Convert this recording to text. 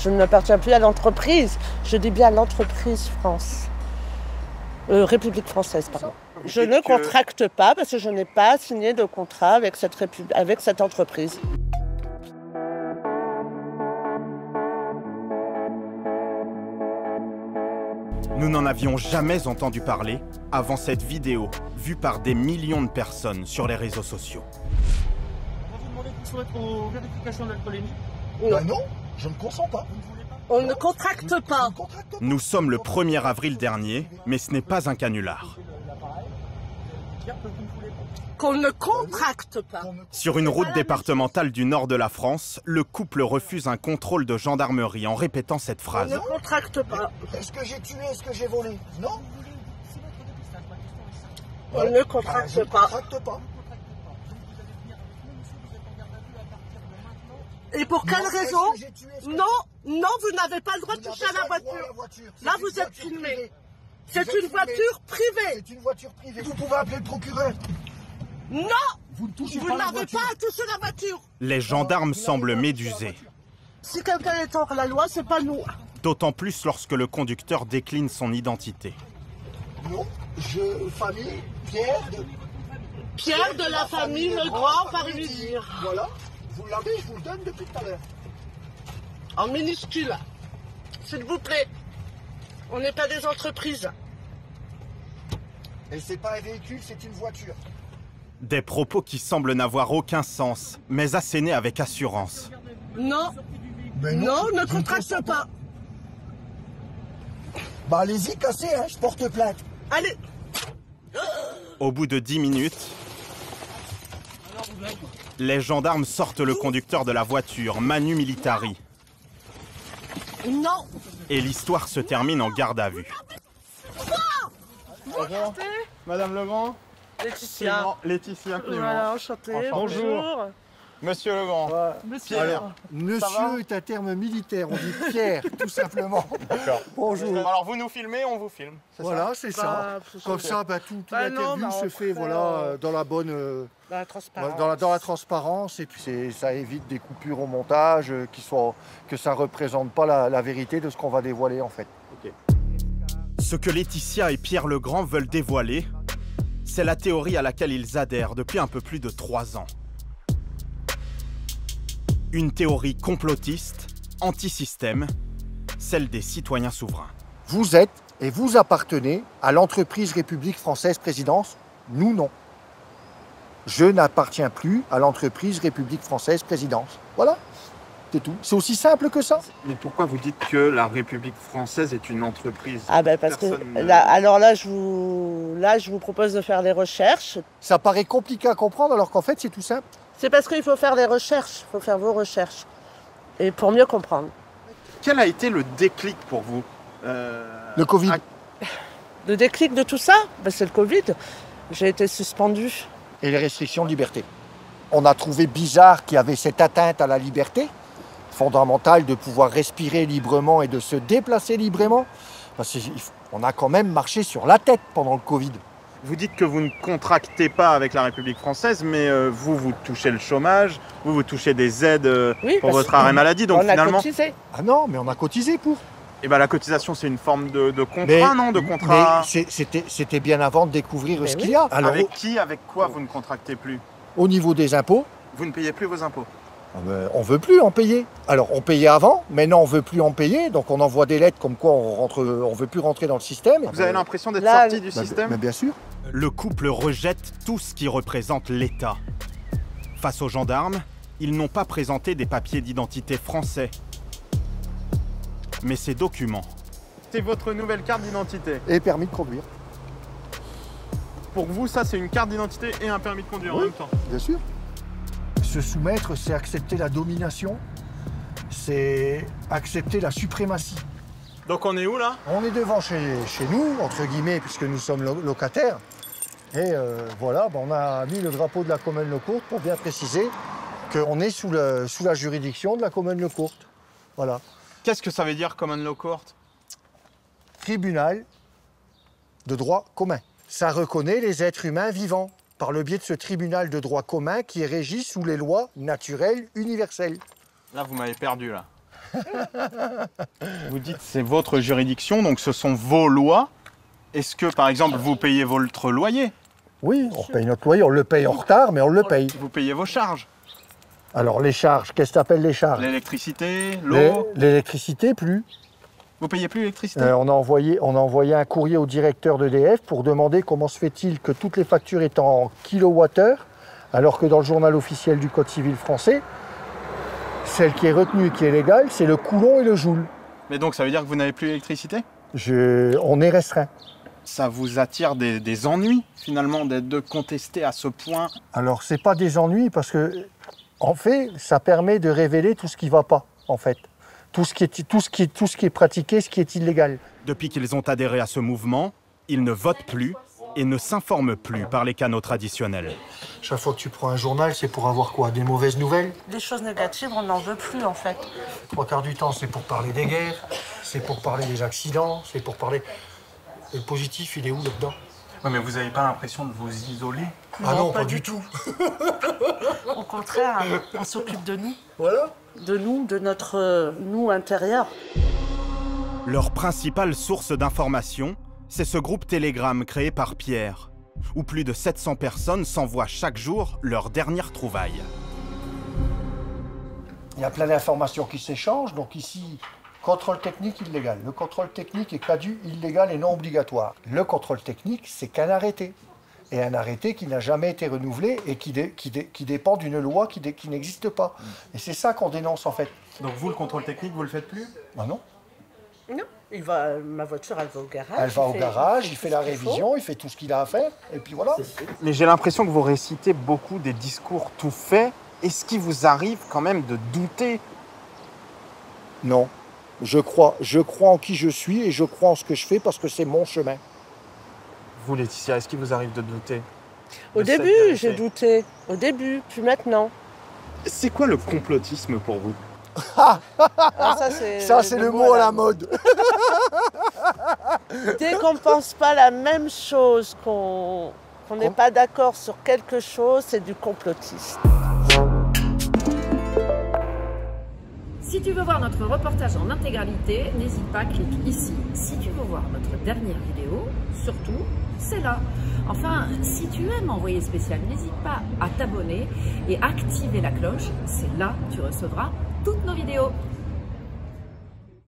Je n'appartiens plus à l'entreprise. Je dis bien l'entreprise France. République française, pardon. Je ne contracte pas parce que je n'ai pas signé de contrat avec cette entreprise. Nous n'en avions jamais entendu parler avant cette vidéo, vue par des millions de personnes sur les réseaux sociaux. On va vous demander de soumettre aux vérifications d'alcoolémie. Non, je ne consens pas. On ne contracte pas. Nous sommes le 1er avril dernier, mais ce n'est pas un canular. Qu'on ne contracte pas. Sur une route départementale du nord de la France, le couple refuse un contrôle de gendarmerie en répétant cette On phrase. ne contracte pas. Est-ce que j'ai tué, est-ce que j'ai volé? Non. On ne contracte pas. Et pour quelle raison? Non, vous n'avez pas le droit de toucher à la voiture. Là, vous êtes filmé. C'est une voiture privée. C'est une voiture privée. Vous pouvez appeler le procureur. Non, vous n'avez pas à toucher la voiture. Les gendarmes semblent médusés. Si quelqu'un est hors la loi, c'est pas nous. D'autant plus lorsque le conducteur décline son identité. Non, famille, Pierre Pierre de la famille Le Grand par lui dire. Voilà, vous l'avez, je vous le donne depuis tout à l'heure. En minuscule. S'il vous plaît. On n'est pas des entreprises. Et c'est pas un véhicule, c'est une voiture. Des propos qui semblent n'avoir aucun sens, mais assénés avec assurance. Non, Mais non, ne je contracte consens pas. Bah allez-y, cassez, hein, je porte plainte. Allez. Au bout de 10 minutes, les gendarmes sortent le conducteur de la voiture, Manu Militari. Non. Et l'histoire se termine en garde à vue. Bonjour. Madame Legrand. Laetitia. Laetitia Clément. Voilà, enchanté. Bonjour. Monsieur Legrand. Monsieur. Alors, monsieur est un terme militaire, on dit Pierre, tout simplement. D'accord. Bonjour. Alors vous nous filmez, on vous filme. Voilà, c'est ça. Comme ça, toute l'interview se fait dans la bonne... Dans la transparence. dans la transparence, et puis ça évite des coupures au montage, que ça ne représente pas la vérité de ce qu'on va dévoiler en fait. Ok. Ce que Laetitia et Pierre Legrand veulent dévoiler, c'est la théorie à laquelle ils adhèrent depuis un peu plus de 3 ans. Une théorie complotiste, anti-système, celle des citoyens souverains. Vous êtes et vous appartenez à l'entreprise République Française Présidence, nous non. Je n'appartiens plus à l'entreprise République Française Présidence. Voilà, c'est tout. C'est aussi simple que ça. Mais pourquoi vous dites que la République française est une entreprise? Ah ben parce que là, je vous propose de faire des recherches. Ça paraît compliqué à comprendre alors qu'en fait c'est tout simple. C'est parce qu'il faut faire des recherches, il faut faire vos recherches. Et pour mieux comprendre. Quel a été le déclic pour vous? Le Covid. Le déclic de tout ça, ben c'est le Covid. J'ai été suspendue. Et les restrictions de liberté. On a trouvé bizarre qu'il y avait cette atteinte à la liberté fondamentale de pouvoir respirer librement et de se déplacer librement. Parce qu'on a quand même marché sur la tête pendant le Covid. Vous dites que vous ne contractez pas avec la République française, mais vous touchez le chômage, vous touchez des aides Oui, pour parce votre arrêt maladie, donc on a finalement... cotisé. Ah non, mais on a cotisé pour. Et ben la cotisation, c'est une forme de contrat, non? De contrat... Mais c'était bien avant de découvrir ce qu'il y a. Alors, Avec qui, avec quoi vous ne contractez plus? au niveau des impôts, Vous ne payez plus vos impôts? on ne veut plus en payer. Alors, on payait avant, maintenant on ne veut plus en payer. Donc, on envoie des lettres comme quoi on ne veut plus rentrer dans le système. Vous avez l'impression d'être Là, sorti du système? Mais bien sûr. Le couple rejette tout ce qui représente l'État. Face aux gendarmes, ils n'ont pas présenté des papiers d'identité français, mais ces documents. C'est votre nouvelle carte d'identité. Et permis de conduire, Pour vous, ça, c'est une carte d'identité et un permis de conduire en Oui. même temps. bien sûr. Se soumettre, c'est accepter la domination, c'est accepter la suprématie. Donc on est où là? On est devant chez nous, entre guillemets, puisque nous sommes locataires. Et voilà, on a mis le drapeau de la commune Le Courte pour bien préciser qu'on est sous la juridiction de la commune Le Courte. Voilà. Qu'est-ce que ça veut dire common law court? Tribunal de droit commun. Ça reconnaît les êtres humains vivants par le biais de ce tribunal de droit commun qui est régi sous les lois naturelles universelles. Là, vous m'avez perdu là. Vous dites c'est votre juridiction, donc ce sont vos lois. Est-ce que, par exemple, vous payez votre loyer? Oui, on paye notre loyer, on le paye en retard, mais on le paye. Vous payez vos charges? Alors les charges, qu'est-ce que tu appelles les charges? L'électricité, l'eau? L'électricité, plus. Vous payez plus l'électricité? On a envoyé un courrier au directeur d'EDF pour demander comment se fait-il que toutes les factures étant en kilowattheure, alors que dans le journal officiel du Code civil français, celle qui est retenue et qui est légale, c'est le coulomb et le joule. Mais donc ça veut dire que vous n'avez plus l'électricité? On est restreint. Ça vous attire des ennuis, finalement, de contester à ce point? Alors, c'est pas des ennuis, parce que, en fait, ça permet de révéler tout ce qui ne va pas, en fait. Tout ce qui est pratiqué, ce qui est illégal. Depuis qu'ils ont adhéré à ce mouvement, ils ne votent plus et ne s'informent plus par les canaux traditionnels. Chaque fois que tu prends un journal, c'est pour avoir quoi? Des mauvaises nouvelles? Des choses négatives, on n'en veut plus en fait. 3/4 du temps, c'est pour parler des guerres, c'est pour parler des accidents, c'est pour parler... Et le positif, il est où là-dedans? Oui, mais vous n'avez pas l'impression de vous isoler? Ah non, pas du tout. Au contraire, on s'occupe de nous. Voilà. De nous, de notre nous intérieur. Leur principale source d'information, c'est ce groupe Telegram créé par Pierre, où plus de 700 personnes s'envoient chaque jour leurs dernières trouvailles. Il y a plein d'informations qui s'échangent, donc ici, contrôle technique illégal. Le contrôle technique est caduc, illégal et non obligatoire. Le contrôle technique, c'est qu'un arrêté. Et un arrêté qui n'a jamais été renouvelé et qui dépend d'une loi qui n'existe pas. Et c'est ça qu'on dénonce en fait. Donc vous, le contrôle technique, vous le faites plus? Ben non. Non, ma voiture, elle va au garage. Elle va au garage, il fait la révision, il fait tout ce qu'il a à faire, et puis voilà. Mais j'ai l'impression que vous récitez beaucoup des discours tout faits. Est-ce qu'il vous arrive quand même de douter? Non. Je crois en qui je suis et je crois en ce que je fais parce que c'est mon chemin. Vous, Laetitia, est-ce qu'il vous arrive de douter? Au début, j'ai douté. Au début, puis maintenant. C'est quoi le complotisme pour vous? Ah, Ça, c'est le mot à la mode. Dès qu'on ne pense pas la même chose, qu'on n'est pas d'accord sur quelque chose, c'est du complotisme. Si tu veux voir notre reportage en intégralité, n'hésite pas, clique ici. Si tu veux voir notre dernière vidéo, surtout, c'est là. Enfin, si tu aimes Envoyé spécial, n'hésite pas à t'abonner et activer la cloche. C'est là que tu recevras toutes nos vidéos.